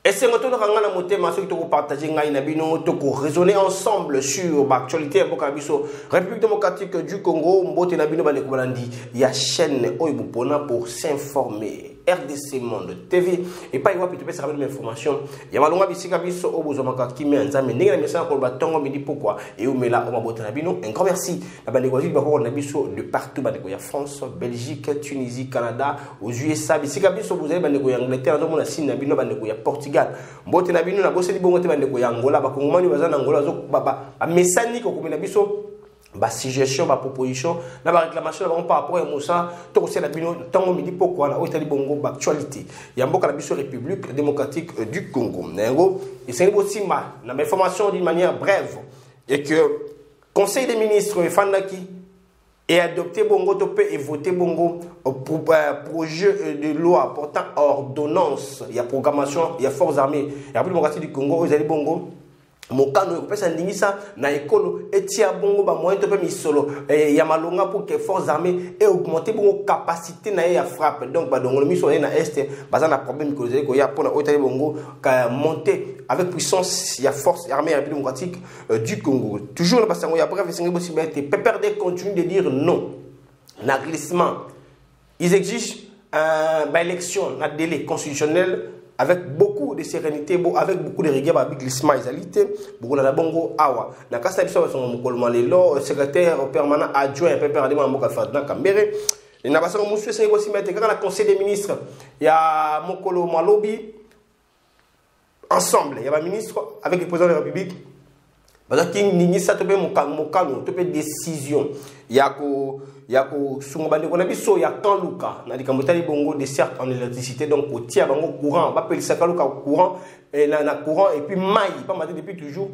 Et c'est maintenant que nous avons partagé, nous avons raisonné ensemble sur l'actualité de la République démocratique du Congo. Il y a une chaîne pour s'informer. RDC Monde TV. Et pas y avoir plus de informations. Il y a malonga bisika biso au bozomaka kimi nzambe ndenge na message ko batongo midi pourquoi et au mela au mabota na bino. Un grand merci. Na bande ko bako na biso de partout bande ko ya France, Belgique, Tunisie, Canada, aux USA bisika biso vous avez bande ko ya Angleterre na sine na bino bande ko ya Portugal. Mbote na bino na boseli bongo te bande ko ya Angola ba kongomani bazana Angola zo ba mesani ko komena biso ba suggestion ba proposition na ba réclamation par rapport à Moussa to c'est la bino tango midi pourquoi na otali bongo ba actualité ya mboka la biso République démocratique du Congo nengo et c'est aussi na information d'une manière brève et que Conseil des ministres Fandaki et adopté bongo topé et voté bongo pour projet de loi portant ordonnance il y a programmation il y a forces armées et République démocratique du Congo ils allez bongo Mokano pesa ndingisa na ekolo etia bongo ba moyen to pe misolo ya malonga pour que forces armées et augmenter bongo capacité na ya frappe donc ba dongo miso na est baza na problème que ko ya pona otali bongo ka monter avec puissance ya force armée République démocratique du Congo toujours na basango ya bref c'est possibilité PPRD continue de dire non na glissement ils exigent ba élection na délai constitutionnel avec beaucoup de sérénité, avec beaucoup de rigueur, avec glissement égalité, beaucoup de bongo awa. Na kasa biso son mokolma lelo, secrétaire permanent adjoint PPRD Mboka Fadna Kambere. Et na basango monsieur c'est aussi mettre quand la conseil des ministres, il y a Mokolo Malobi ensemble, il y a un ministre avec le président de la République. Parce que ni ça topé mokano, topé décision. Il y a sungobande ko na biso ya kanluka na dikamotali bongo de certes en électricité donc au tia bango courant ba pelisa kaluka courant et na courant et puis maille pas matin depuis toujours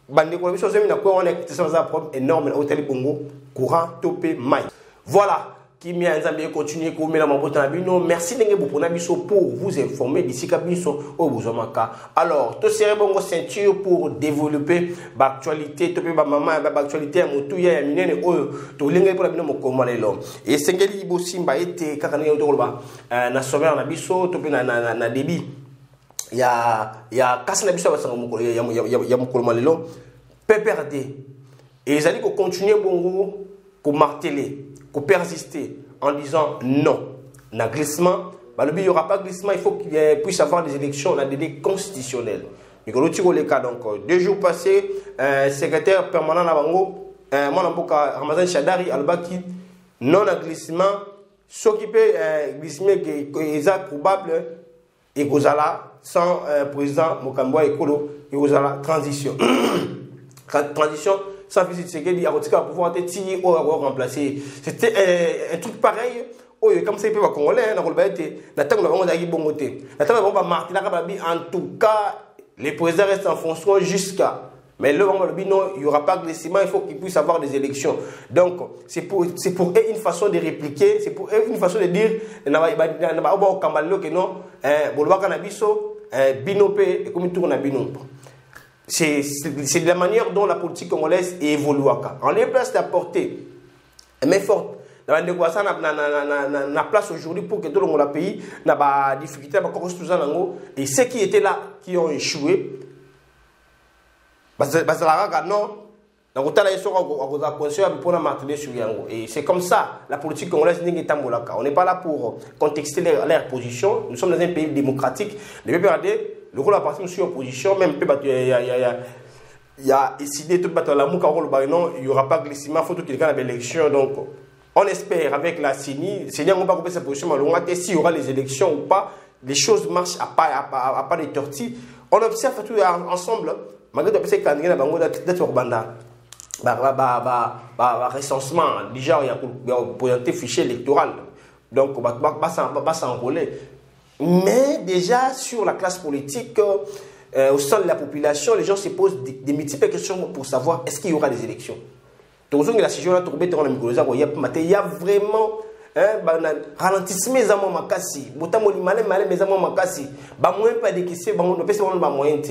bande ko na biso zemi na ko on est ça problème énorme au tali bongo courant topé maille voilà qui m'a ensemble continuer ko mena mabota na bino merci ndenge bo pona biso pour vous informer d'ici ka biso au bozomaka alors to serez bongo ceinture pour développer l'actualité topé ba maman ba actualité ya motu ya minene oyo to lenga pour bino mokoma lelo et sengeli bo simba ete kaka na to ba na sommaire na biso topé na débit ya kasa na biso ba sango mokolo ya mokolo lelo PPRD et ils allaient continuer bongo ko marteler pour persister en disant non. Na glissement, il n'y aura pas de glissement, il faut qu'il puisse avoir des élections, on a des délais constitutionnels. Le cas donc 2 jours passés, secrétaire permanent Nabango, Mwanamboka Ramazan Chadari Albaki, non à glissement, s'occuper glissement qui est probable et Gozala sans président Mokamboa et Kolo et Gozala transition. Transition sans visite Segedi, à pouvoir être remplacer. C'était un truc pareil. Comme ça, il peut pas congolais, en tout cas, les présidents restent en fonction jusqu'à. Mais là, il n'y aura pas de glissement, il faut qu'ils puissent avoir des élections. Donc, c'est pour eux une façon de répliquer, c'est pour eux une façon de dire c'est de la manière dont la politique congolaise évolue. En les place d'apporter mais forte dans la place aujourd'hui pour que tout le monde a pays n'a pas difficulté et ceux qui étaient là qui ont échoué et c'est comme ça la politique congolaise n'est pas là. On n'est pas là pour contexter leur position. Nous sommes dans un pays démocratique. Le PPRD, le rôle appartient sur opposition, même il y a décidé tout battre la mouka rôle non, il n'y aura pas de glissement, il faut tout quelqu'un à l'élection. Donc on espère avec la CENI, Seigneur on va couper sa position, mais s'il y aura les élections ou pas, les choses marchent à pas de tortilles. On observe tout ensemble, malgré que c'est quand il y a d'être banda. Recensement, déjà il y a présenté fichier électoral. Donc on va s'enrôler. Mais déjà sur la classe politique, au sein de la population, les gens se posent des multiples questions pour savoir est-ce qu'il y aura des élections. Il y a vraiment ralentissement les amants makasi botambo malé mais amants makasi ba moins pas de questions ba on peut se ba moyen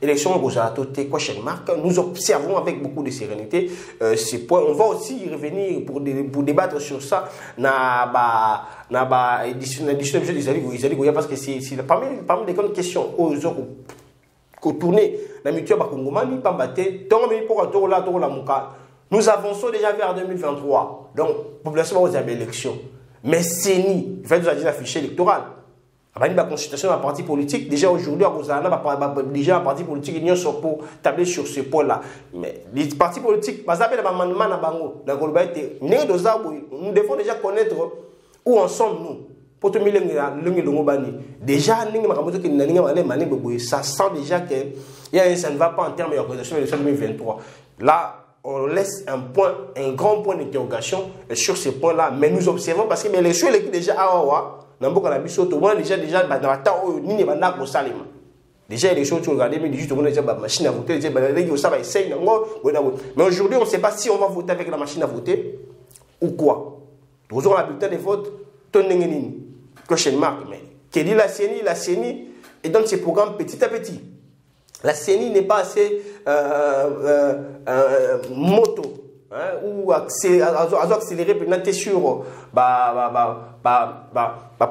élection au Jatoté question marque nous observons avec beaucoup de sérénité ces points. On va aussi y revenir pour débattre sur ça édition parce que c'est parmi les grandes questions aux qu'on tourne la mutuelle bakongomani pambate nous avançons déjà vers 2023 donc population va aux élections mais CENI il fait déjà affiché électoral après la consultation d'un parti politique déjà aujourd'hui déjà un parti politique ils sont pour tabler sur ce point là mais les partis politiques nous devons déjà connaître où en sommes nous pour déjà ça sent déjà que ça ne va pas en termes d'organisation de 2023 là on laisse un grand point d'interrogation sur ce point là mais nous observons parce que l'élection est déjà déjà les choses tu regardes mais juste on a déjà machine à voter mais aujourd'hui on ne sait pas si on va voter avec la machine à voter ou quoi nous aurons la bulletin de vote question marque mais qui dit la CENI et donc ces programmes petit à petit la CENI n'est pas assez moto ou accélérer peut-être sur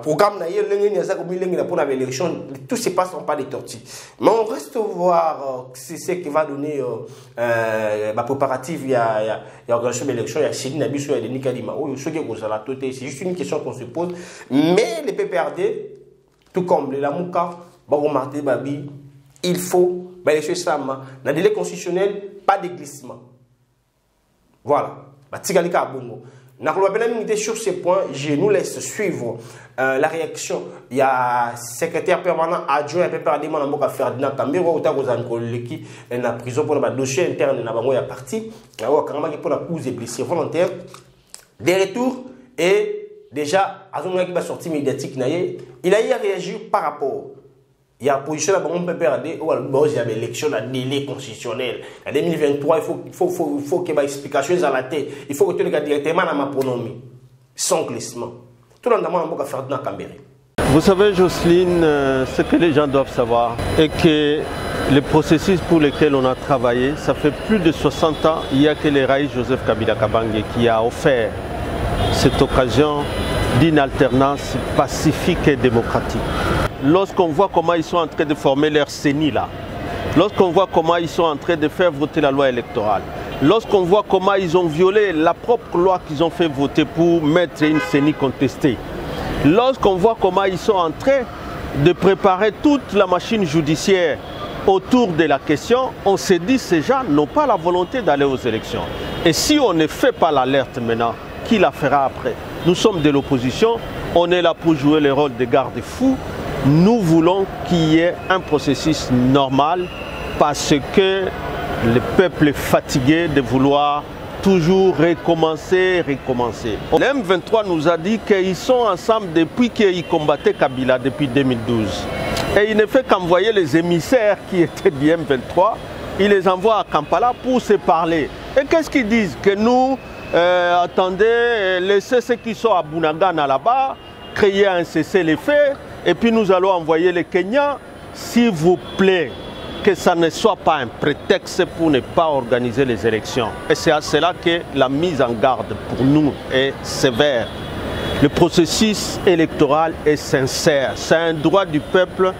programme pour l'élection, tout se passe en pas de tortilles. Mais on reste voir ce qui va donner préparatif, il y a organisation de l'élection, il y a Céline Nabiso, il y a Denis Kadima. C'est juste une question qu'on se pose. Mais les PPRD, tout comme les Lamouka, Marté Babi, il faut, dans le délai constitutionnel, pas de glissement. Voilà. Sur ces points, je nous laisse suivre la réaction. Il y a secrétaire permanent adjoint et PPRD Ferdinand Kambero qui est en prison pour le dossier interne de la partie. Pour la cause des blessés volontaires. Des retours et déjà, qui va sortir médiatique, il a eu à réagir par rapport. Il y a position là pour PPRD où il y a l'élection à délai constitutionnel. En 2023, il faut qu'il y ait des explications à la tête. Il faut que tu regardes directement dans ma pronomie. Sans glissement. Tout le monde va faire dans Cambéré. Vous savez, Jocelyne, ce que les gens doivent savoir est que les processus pour lesquels on a travaillé, ça fait plus de 60 ans, il y a que le Raïs Joseph Kabila Kabange qui a offert cette occasion d'une alternance pacifique et démocratique. Lorsqu'on voit comment ils sont en train de former leur CENI là, lorsqu'on voit comment ils sont en train de faire voter la loi électorale, lorsqu'on voit comment ils ont violé la propre loi qu'ils ont fait voter pour mettre une CENI contestée, lorsqu'on voit comment ils sont en train de préparer toute la machine judiciaire autour de la question, on se dit que ces gens n'ont pas la volonté d'aller aux élections. Et si on ne fait pas l'alerte maintenant, qui la fera après? Nous sommes de l'opposition, on est là pour jouer le rôle de garde-fou. Nous voulons qu'il y ait un processus normal parce que le peuple est fatigué de vouloir toujours recommencer. Le M23 nous a dit qu'ils sont ensemble depuis qu'ils combattaient Kabila depuis 2012. Et il ne fait qu'envoyer les émissaires qui étaient du M23, il les envoie à Kampala pour se parler. Et qu'est-ce qu'ils disent? Que nous, attendez, laissez ceux qui sont à Bunagana là-bas, créer un cessez-le-feu. Et puis nous allons envoyer les Kenyans, s'il vous plaît, que ça ne soit pas un prétexte pour ne pas organiser les élections. Et c'est à cela que la mise en garde pour nous est sévère. Le processus électoral est sincère. C'est un droit du peuple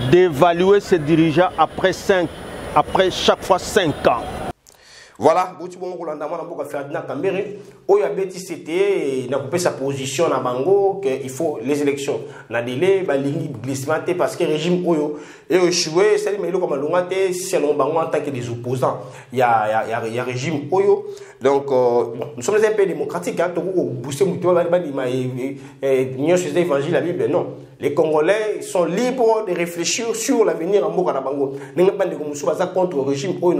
d'évaluer ses dirigeants après chaque fois 5 ans. Voilà, Ferdinand Kambéré, où il y a BTCT, il a coupé sa position à Bango, qu'il faut les élections. Na délai, glissement, parce que le régime Oyo est échoué, c'est le comme l'ongate, selon Bango en tant que des opposants. Il y a régime Oyo. Donc, nous sommes un pays démocratique, hein, non. Les Congolais sont libres de réfléchir sur l'avenir en Bango. Nous ne sommes pas contre le régime Oyo,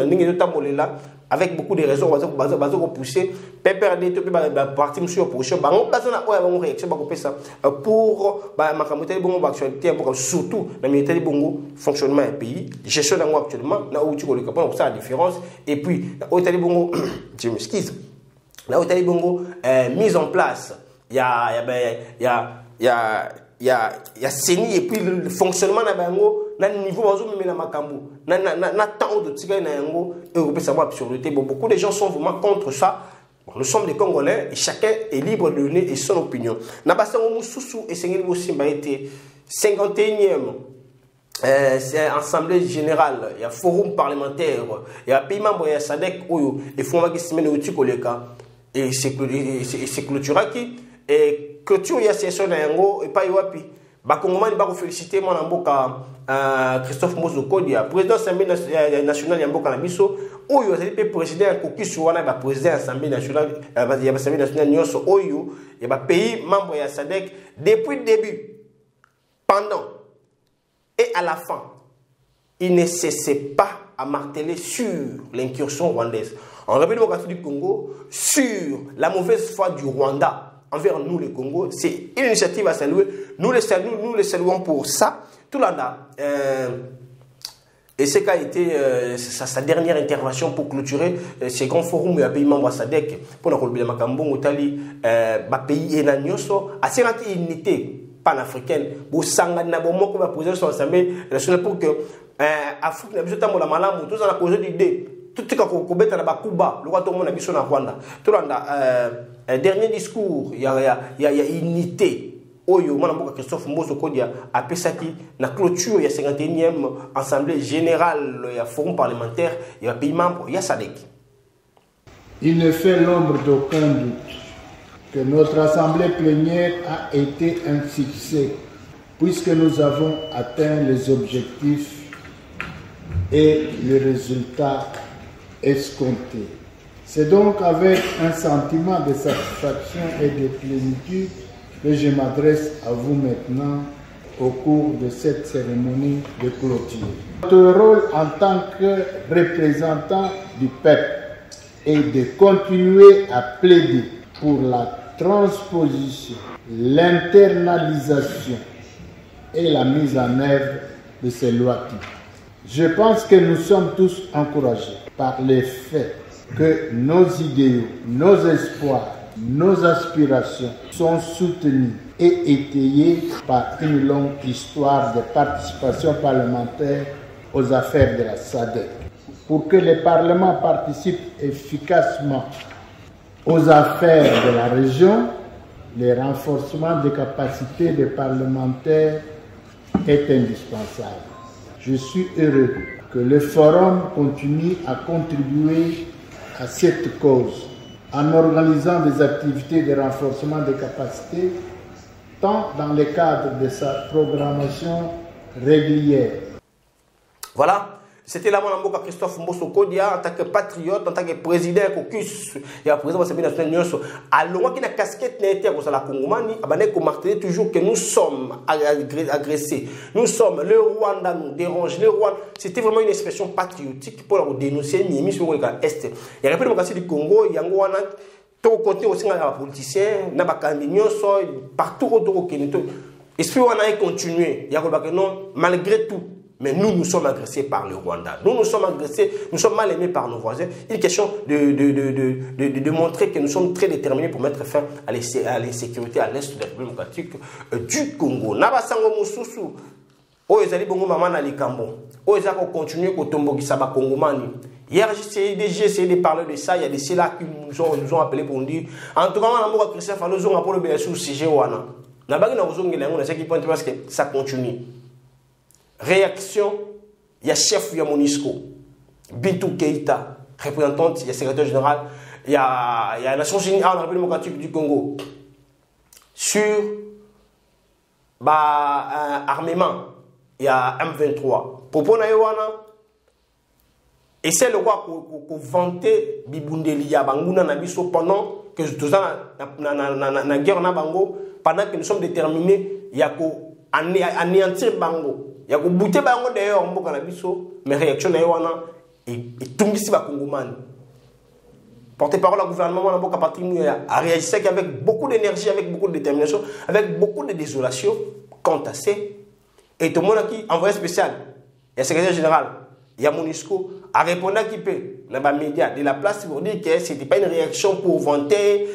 avec beaucoup de raisons, on va pousser. PPRD, parti monsieur opposition, on réaction pour surtout la militaire Bongo fonctionnement du pays, gestion d'ango actuellement, là où tu connais ça la différence. Et puis, au Bongo, je m'excuse, là où Bongo mise en place il y a CENI et puis le fonctionnement na bango na niveau bazo même na makambo na temps de tika na yango et on peut savoir absurdité. Bon, beaucoup de gens sont vraiment contre ça. Bon, nous sommes des Congolais et chacun est libre de donner son opinion. Na basango mususu et sengeli bosimba été 51e c'est assemblée générale, il y a forum parlementaire, il y a pays membre, il y a SADC oyo et font qui se mène au tikoleka et c'est clôturé qui et clôture il y a session na yango et pas yoapi ba kongomani ba ko féliciter mon mboka Christophe Mboso Kodia président assemblée nationale ya mboka na biso oyo azali pe président kokisu wana ba président assemblée nationale ya assemblée nationale nyonso oyo ya ba pays membre ya SADC depuis le début, pendant et à la fin, il ne cessait pas à marteler sur l'incursion rwandaise en République démocratique du Congo, sur la mauvaise foi du Rwanda envers nous les Congos. C'est une initiative à saluer. Nous les saluons pour ça. Tout là, et c'est qu'a été sa dernière intervention pour clôturer ces grands forums il y a pays membre à SADC pour la Colombie, Makambo, Motali, pays Enanyoso, à cette unité panafricaine, pour s'engager pour moi comme président de l'Assemblée nationale pour que Afrique n'a besoin de la maladie, tous en a causé d'idées. Tout ce qu'on peut faire à Cuba, le roi tout le monde a besoin de Rwanda. Tout le dernier discours, il y a unité. Oyo, Mme Christophe Mboso Kodia a Pesaki, la clôture, il y a 51e Assemblée générale, il y a forum parlementaire, il y a pays membre, il y a SADC. Il ne fait l'ombre d'aucun doute que notre Assemblée plénière a été un succès, puisque nous avons atteint les objectifs et les résultats escomptés. C'est donc avec un sentiment de satisfaction et de plénitude que je m'adresse à vous maintenant au cours de cette cérémonie de clôture. Notre rôle en tant que représentant du peuple est de continuer à plaider pour la transposition, l'internalisation et la mise en œuvre de ces lois. Je pense que nous sommes tous encouragés par les faits que nos idéaux, nos espoirs, nos aspirations sont soutenues et étayées par une longue histoire de participation parlementaire aux affaires de la SADC. Pour que les parlements participent efficacement aux affaires de la région, le renforcement des capacités des parlementaires est indispensable. Je suis heureux que le forum continue à contribuer à cette cause en organisant des activités de renforcement des capacités, tant dans le cadre de sa programmation régulière. Voilà, c'était là mon amboka Christophe Mboso Kodia en tant que patriote, en tant que président caucus, et à président de l'Assemblée nationale. Alors, qui a casquette n'était pour la Congomani, abandonné comme marteler toujours que nous sommes agressés. Nous sommes, le Rwanda nous dérange, le Rwanda. C'était vraiment une expression patriotique pour dénoncer Niémi sur le Est. Et la République démocratique du Congo, il y a un tout côté aussi dans les politiciens, dans les candidats, partout autour au Kenya. Esprit on a continué. Il y a non, malgré tout. Mais nous sommes agressés par le Rwanda. Nous sommes agressés, nous sommes mal aimés par nos voisins. Il est question de montrer que nous sommes très déterminés pour mettre fin à l'insécurité à l'est de la République démocratique du Congo. Nabasango Mususu, Oezali Bongo Maman Alikambo, Oezako continue au Tombogi Saba Kongomani. Hier, j'ai essayé de parler de ça. Il y a des ceux-là qui nous ont appelés pour nous dire en tout cas, on a Christophe, nous avons appelé le sujet. Parce que ça continue. Réaction, il y a chef de MONUSCO, Bintou Keïta, représentante, il y a secrétaire général, il y a la Nations Unies en République démocratique du Congo. Sur armement, il y a M23. Propos Naïwana, et c'est le roi qu'on vantait Bibundeli Yabanguna Nabiso pendant que nous sommes na guerre na Bango, pendant que nous sommes déterminés, il y a qu'à anéantir Bango. Il y a bouté bango d'ailleurs en boka na biso mais réaction na wana et tungisi ba kongomani porte-parole du gouvernement na boka patrimoine a réagi avec beaucoup d'énergie, avec beaucoup de détermination, avec beaucoup de désolation quant à ça et tout le monde qui envoyé spécial il y a secrétaire général il y a MONUSCO a répondu qui peut dans les médias de la place pour dire que ce n'était pas une réaction pour vanter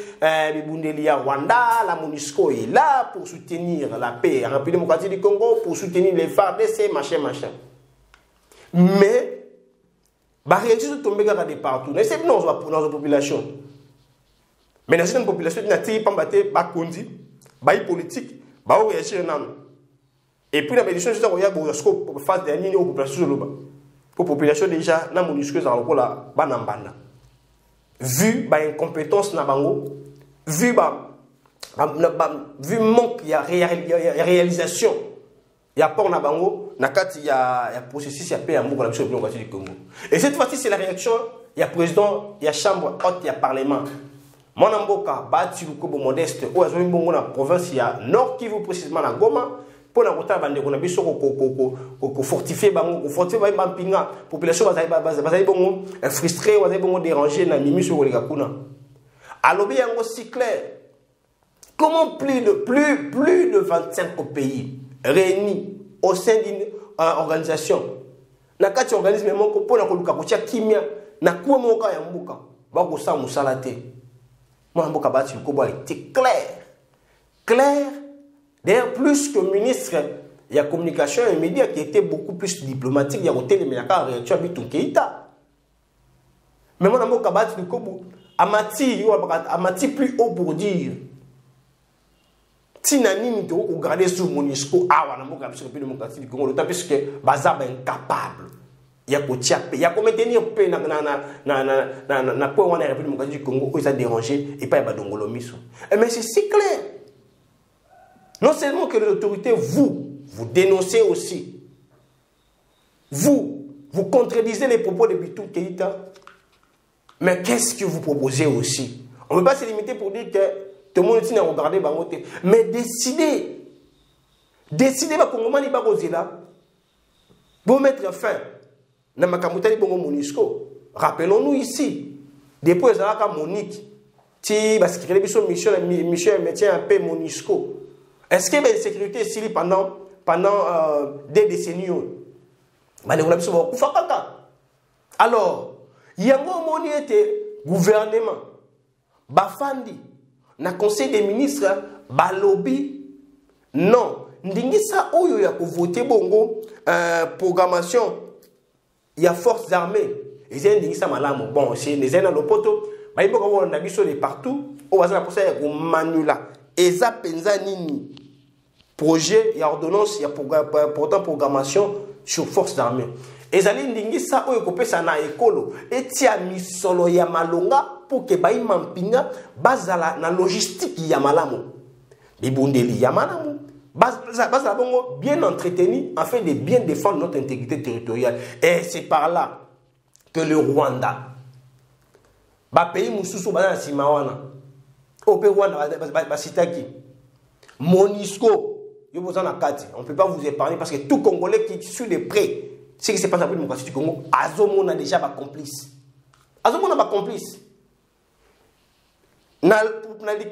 Bibundelia Rwanda, la MONUSCO est là pour soutenir la paix en République démocratique du Congo, pour soutenir les FARDC, machin. Mais, la réaction est tombée de partout. C'est dans la population. Mais dans une population, il y a des gens qui ont des politiques, qui ont réagi. Et puis, la médiation, c'est qu'il y a des phase dernière aux populations. Pour la population, déjà, la MONUSCO est en train vu l'incompétence na bango, vu manque de réalisation, il y a pas na bango, il y a processus, il y a paix amour pour la du Congo. Et cette fois-ci, c'est la réaction, il y a président, il y a chambre haute, il y a parlement. Mon amboka, bati lukobo modeste, ou azomi bongo na province, il y a Nord Kivu précisément na Goma, pour la rota bande qu'on a biso ko fortifier bango, ko fortifier ba mpinga, population bazali bongo frustré, bazali bongo dérangé na mimi sur les gakuna. Alobi yango si clair. Comment plus de 25 pays réunis au sein d'une organisation, na kati organisme moko pour na koluka ko tia kimia na kuwa moka ya mbuka, ba ko sa musala te. Moi mbuka bati ko bo était clair. D'ailleurs, plus que ministre, il y a communication et médias qui étaient beaucoup plus diplomatiques. Il y a un télé, mais il y a une réaction à Bitou Keïta. Mais moi, je suis du Kobo. Amati plus haut pour dire. Tinani, nous devons regarder sur MONUSCO. Ah, on a beaucoup de démocratie du Congo. D'autant plus que Bazab est incapable. Il y a il y a comment tenir paix dans le point où on a la République démocratique du Congo où ils ont dérangé et pas y a d'ongolomiso. Mais c'est si clair. Non seulement que l'autorité, vous dénoncez aussi. Vous contredisez les propos de Bitou Keïta. Mais qu'est-ce que vous proposez aussi? On ne peut pas se limiter pour dire que tout le monde est regardé Bangote. Mais décidez. Décidez, pour mettre fin à la MONUSCO. Rappelons-nous ici, depuis les Arabes Monique, parce qu'il y a une mission maintien un peu MONUSCO. Est-ce qu'il y a une sécurité ici pendant des décennies? Alors, il y a un gouvernement, Bafandi, na conseil des ministres, Balobi, non. Ndingisa oyo ya ko voter bongo programmation, il y a forces armées. Ils ont ndingisa malamu. Bon, c'est les gens dans le poteau, ba ibo ko na biso de partout, o bazana pour ça ko manula. Eza penza nini? Projet, il y a ordonnance, il y a pourtant programmation sur forces armées. Ezali ndingisa oyo ko pesa na ekolo, etia misolo ya malonga pour que ba imampinga bazala na logistique ya malamu. Bibundeli ya malamu. Bazala bongo bien entretenu afin de bien défendre notre intégrité territoriale. Et c'est par là que le Rwanda, ba pays mususu bazala simawana. Au pays Rwanda basitaki. MONUSCO, on ne peut pas vous épargner parce que tout Congolais qui suit de près ce qui se passe dans la démocratie du Congo, Azomon a déjà ma complice. Azomon a ma complice. Na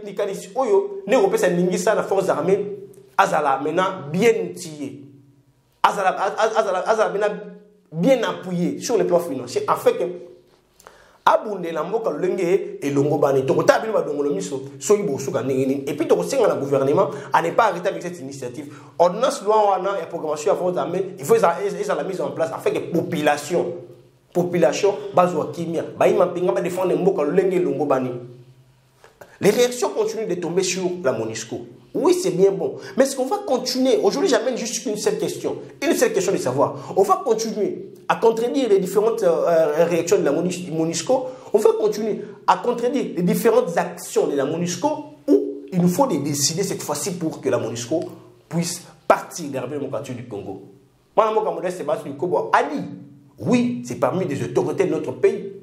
l'Ikalis Oyo, les Européens sont ningisa la force armée, Azala maintenant bien outillé. Azala maintenant bien appuyé sur le plan financier afin que abunde la mboka lenge et longobani to kota bilba dongolo miso so ibo suka ningini et puis to senga la gouvernement à ne pas arrêter avec cette initiative ordonnance loi wana et programmation avant d'amener il faut la mise en place afin que population bazwa kimia ba imapinga ba défendre mboka lenge et longobani. Les réactions continuent de tomber sur la MONUSCO. Oui, c'est bien bon. Mais est-ce qu'on va continuer? Aujourd'hui, j'amène juste une seule question de savoir. On va continuer à contredire les différentes réactions de la MONUSCO. On va continuer à contredire les différentes actions de la MONUSCO ou il nous faut décider cette fois-ci pour que la MONUSCO puisse partir de la République démocratique du Congo. Moi, oui, c'est parmi les autorités de notre pays.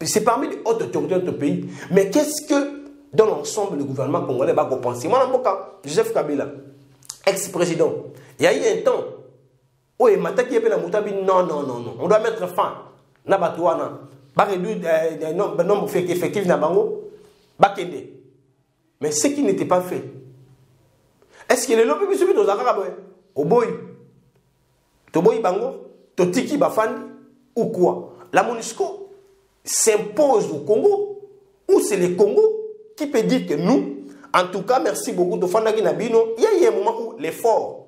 C'est parmi les hautes autorités de notre pays. Mais qu'est-ce que dans l'ensemble, le gouvernement congolais va repenser? Moi, Joseph Kabila, ex-président, il y a eu un temps où il m'a dit non, on doit mettre fin. On va réduire le nombre effectif de Bango. Mais ce qui n'était pas fait. Est-ce que les lobbies sont dans Arabes? Au boy, Toboy Bango, Totiki Bafandi ou quoi? La MONUSCO s'impose au Congo, ou c'est le Congo qui peut dire que nous, en tout cas, merci beaucoup de Fandaki Nabino, il y a un moment où l'effort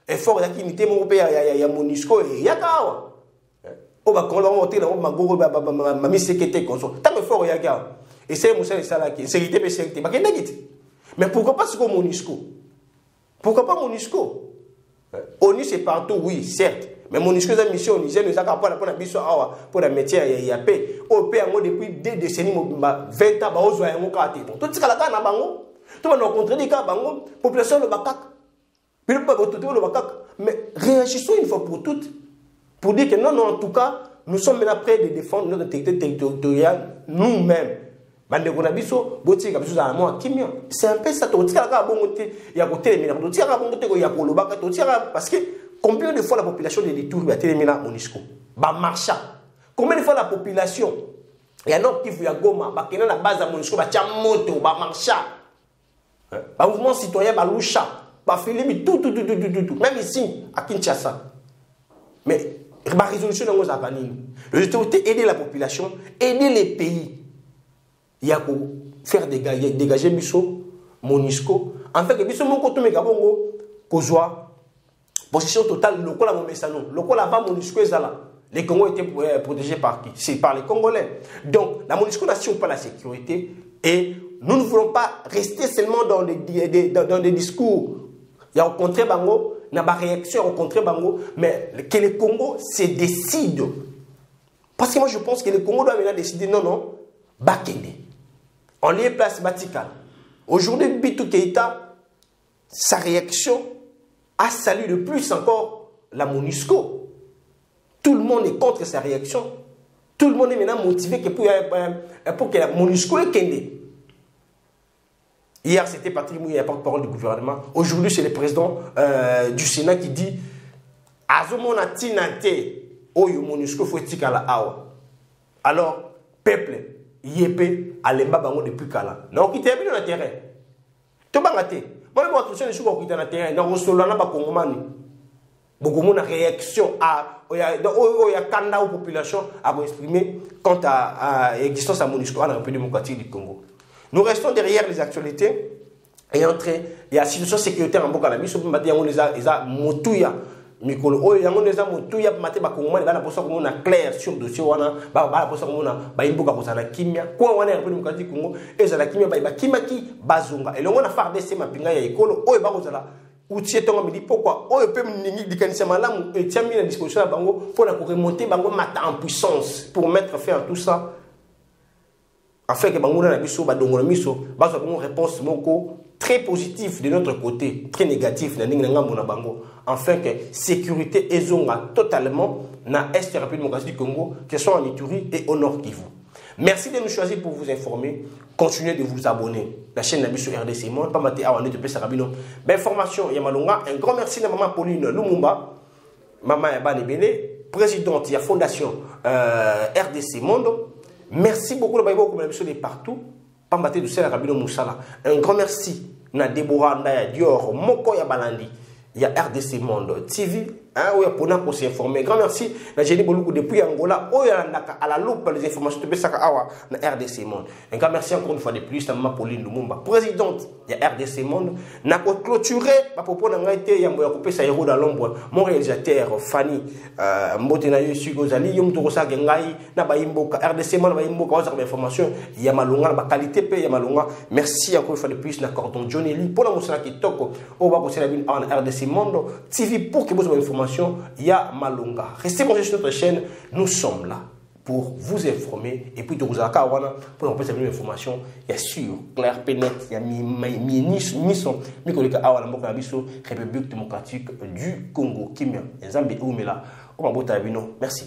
de la unité, il y a Monisco, il y a Kawa. On va monter dans ma mise sécurité comme ça. Tant que fort, il y a Kawa. Et c'est mon salaire qui est sécurité, sécurité. Mais pourquoi pas ce qu'on Monisco? Pourquoi pas Monisco? ONU c'est partout, oui, certes. Mais Monisco, c'est une mission, nous avons pour la métier, il y a paix. Au pays, depuis 2 décennies, 20 ans, il y a un cas. Tout ce qu'il y a là, tout le monde a rencontré des cas, la population de Bakak. Mais réagissons une fois pour toutes pour dire que non, en tout cas, nous sommes maintenant prêts de défendre notre intégrité territoriale nous-mêmes. C'est un peu ça. Parce que combien de fois la population de Litour va terminer à Monisco? Combien de fois la population, il y a un autre qui veut à Goma, qui est dans la base à Monisco, moto, mouvement citoyen, Loucha, tout. Même ici, à Kinshasa. Mais la résolution de nos avanines, aider la population, aider les pays. Il y a pour faire dégager Bisso, Monisco. En fait, Bisso, mon côté, Kozwa, position totale, le Kola Momesano, le Kola va Monisco, les Congos étaient protégés par qui? C'est par les Congolais. Donc, la Monisco n'assure pas la sécurité et nous ne voulons pas rester seulement dans des discours. Il y a au contraire Bango, il y a une réaction au contraire Bango, mais que le Congo se décide. Parce que moi je pense que le Congo doit maintenant décider non, Bakende. On lui place Batikal. Aujourd'hui, Bitou Keïta, sa réaction a salué de plus encore la MONUSCO. Tout le monde est contre sa réaction. Tout le monde est maintenant motivé pour que la MONUSCO est kendé. Hier, c'était Patrick Mouya, porte-parole du gouvernement. Aujourd'hui, c'est le président du Sénat qui dit Azomona Tinate, Oyo MONUSCO faut tikala awa. Alors, peuple, yépe, alemba bango depuis kala. Non, qui t'es bien dans le terrain. Tu vas rater. Moi, je vais vous dire que dans le terrain, dans le solana, beaucoup de réaction à la population à exprimer quant à l'existence à MONUSCO à la République démocratique du Congo. Nous restons derrière les actualités et entrer. Il y a la situation sécuritaire en Bokala. Il y a Motouya. Mikolo, il y a Motouya. Il y a clair sur le dossier. Il y a Kimia. Quoi, on est en République démocratique du Congo. Et il y a Kimia, il y a Kimaki, Bazunga. Et là, on a fardé ces mapinga. Il y a Ekolo. Il y a Outiéton me dit pourquoi on peut me dire et tient mis à disposition à Bango pour remonter Bango matin en puissance pour mettre fin à tout ça. Afin que Bango na biso ba dongo na miso ba zo une réponse moko très positive de notre côté, très négatif na ninga ngambo na Bango, afin que sécurité ezonga totalement na est République démocratique du Congo, que ce soit en Ituri et au Nord Kivu. Merci de nous choisir pour vous informer. Continuez de vous abonner. La chaîne Nabi sur RDC Monde. Pas maté à de Pesarabino. Information Yamalonga. Un grand merci à maman Pauline Lumumba. Maman Yabane Bene. Présidente de la fondation RDC Monde. Merci beaucoup de beaucoup de partout. Pas maté de Serabino Moussala. Un grand merci à Deborah Ndaya Dior Moko Yabalandi. Il y a RDC Monde TV. Pour s'informer. Grand merci. J'ai dit beaucoup depuis Angola. À la loupe les informations de RDC Monde. Un grand merci encore une fois de plus à Mme Pauline Lumumba, présidente de RDC Monde. N'a pas clôturé ma propos n'a été coupé sa héros dans l'ombre. Mon réalisateur Fanny Mbotenayo Sugozali Yom Torosa Gengai n'a pas imboka RDC Monde va imboka aux informations. Il y a malonga la qualité paye malonga. Merci encore une fois de plus. N'accordons Johnny Lee pour la moussala qui toque. On va passer la vie en RDC Monde TV pour que vous ayez informations. Il y a Malonga. Restez branchés sur notre chaîne. Nous sommes là pour vous informer et puis de vous accueillir pour nous passer une information. Il y a sûr, clair, pénètre, il y a mission, République démocratique du Congo. Kimia, Nzambe Oumela, merci.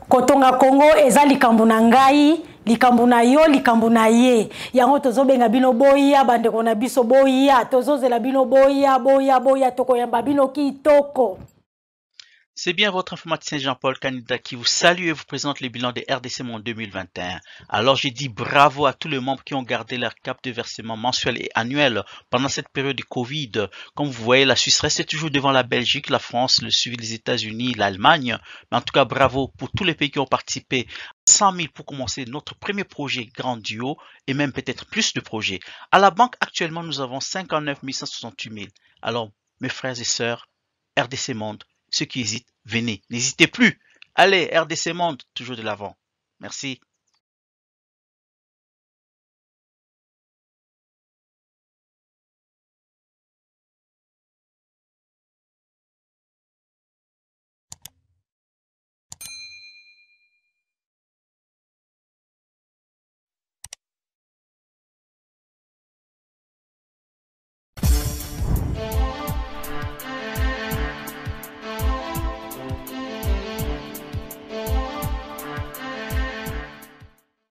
Kotonga Congo eza likambo na ngai, likambo na yo, likambo na ye. Yango tozobenga bino boya, bandeko na biso boya, tozozela bino boya, boya, boya, toko yamba bino kitoko. C'est bien votre informaticien Jean-Paul Canida qui vous salue et vous présente le bilan des RDC Monde 2021. Alors j'ai dit bravo à tous les membres qui ont gardé leur cap de versement mensuel et annuel pendant cette période de Covid. Comme vous voyez, la Suisse reste toujours devant la Belgique, la France, le suivi des États-Unis, l'Allemagne. Mais en tout cas, bravo pour tous les pays qui ont participé. 100 000 pour commencer notre premier projet Grand Duo et même peut-être plus de projets. À la banque, actuellement, nous avons 59 168 000. Alors, mes frères et sœurs, RDC Monde, ceux qui hésitent, venez, n'hésitez plus. Allez, RDC Monde, toujours de l'avant. Merci.